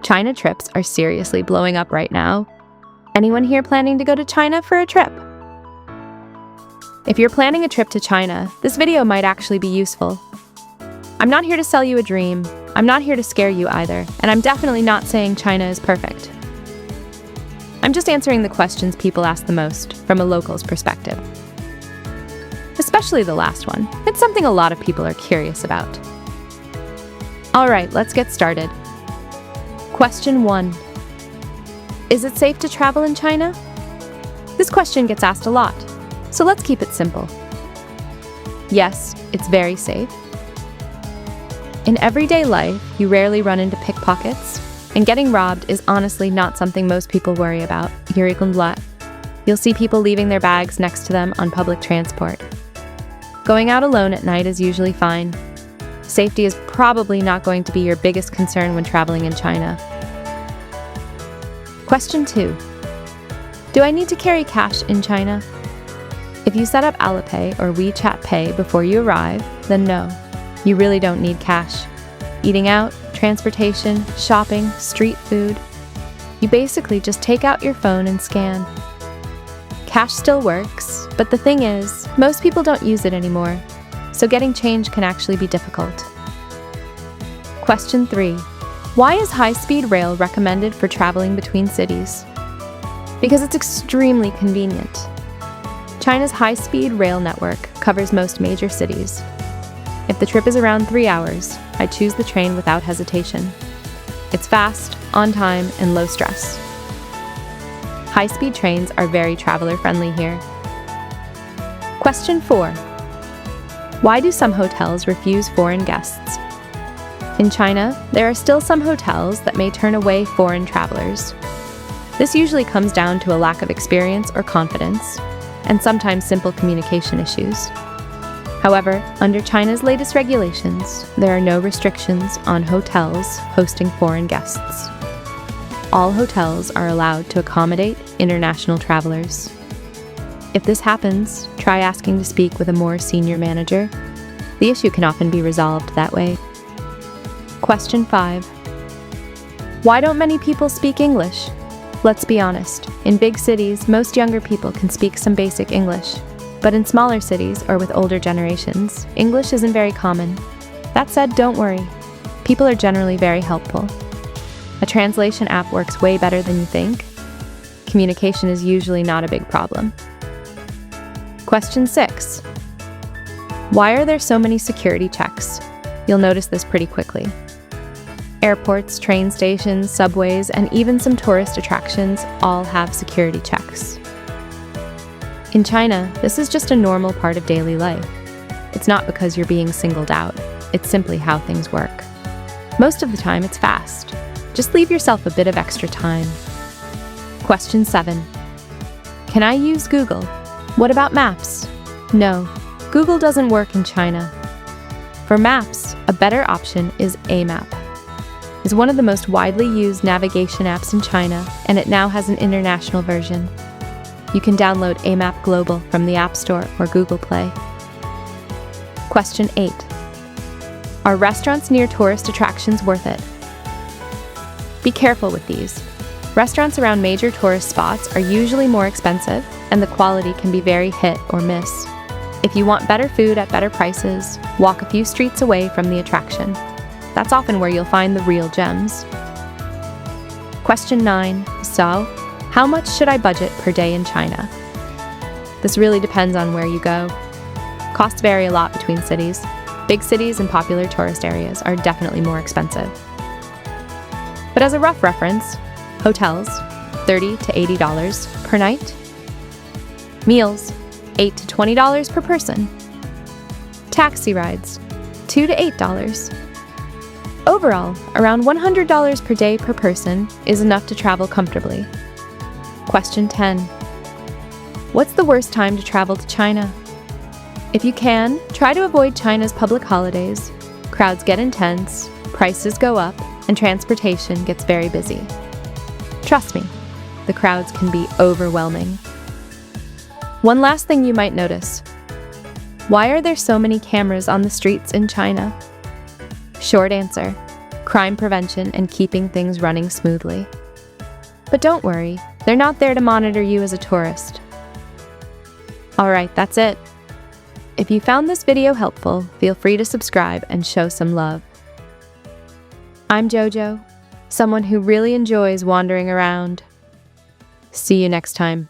China trips are seriously blowing up right now. Anyone here planning to go to China for a trip? If you're planning a trip to China, this video might actually be useful. I'm not here to sell you a dream, I'm not here to scare you either, and I'm definitely not saying China is perfect. I'm just answering the questions people ask the most from a local's perspective. Especially the last one. It's something a lot of people are curious about. Alright, let's get started. Question 1. Is it safe to travel in China? This question gets asked a lot, so let's keep it simple. Yes, it's very safe. In everyday life, you rarely run into pickpockets, and getting robbed is honestly not something most people worry about. You'll see people leaving their bags next to them on public transport. Going out alone at night is usually fine. Safety is probably not going to be your biggest concern when traveling in China. Question 2. Do I need to carry cash in China? If you set up Alipay or WeChat Pay before you arrive, then no, you really don't need cash. Eating out, transportation, shopping, street food, you basically just take out your phone and scan. Cash still works, but the thing is, most people don't use it anymore, so getting change can actually be difficult. Question 3. Why is high-speed rail recommended for traveling between cities? Because it's extremely convenient. China's high-speed rail network covers most major cities. If the trip is around 3 hours, I choose the train without hesitation. It's fast, on time, and low stress. High-speed trains are very traveler-friendly here. Question 4. Why do some hotels refuse foreign guests? In China, there are still some hotels that may turn away foreign travelers. This usually comes down to a lack of experience or confidence, and sometimes simple communication issues. However, under China's latest regulations, there are no restrictions on hotels hosting foreign guests. All hotels are allowed to accommodate international travelers. If this happens, try asking to speak with a more senior manager. The issue can often be resolved that way. Question 5. Why don't many people speak English? Let's be honest, in big cities, most younger people can speak some basic English. But in smaller cities or with older generations, English isn't very common. That said, don't worry. People are generally very helpful. A translation app works way better than you think. Communication is usually not a big problem. Question 6. Why are there so many security checks? You'll notice this pretty quickly. Airports, train stations, subways, and even some tourist attractions all have security checks. In China, this is just a normal part of daily life. It's not because you're being singled out, it's simply how things work. Most of the time, it's fast. Just leave yourself a bit of extra time. Question 7. Can I use Google? What about maps? No, Google doesn't work in China. For maps, a better option is AMAP. It's one of the most widely used navigation apps in China, and it now has an international version. You can download AMAP Global from the App Store or Google Play. Question 8. Are restaurants near tourist attractions worth it? Be careful with these. Restaurants around major tourist spots are usually more expensive, and the quality can be very hit or miss. If you want better food at better prices, walk a few streets away from the attraction. That's often where you'll find the real gems. Question 9. So, how much should I budget per day in China? This really depends on where you go. Costs vary a lot between cities. Big cities and popular tourist areas are definitely more expensive. But as a rough reference, hotels, $30 to $80 per night. Meals, $8 to $20 per person. Taxi rides, $2 to $8. Overall, around $100 per day per person is enough to travel comfortably. Question 10. What's the worst time to travel to China? If you can, try to avoid China's public holidays. Crowds get intense, prices go up, and transportation gets very busy. Trust me, the crowds can be overwhelming. One last thing you might notice. Why are there so many cameras on the streets in China? Short answer. crime prevention, and keeping things running smoothly. But don't worry, they're not there to monitor you as a tourist. Alright, that's it. If you found this video helpful, feel free to subscribe and show some love. I'm JoJo, someone who really enjoys wandering around. See you next time.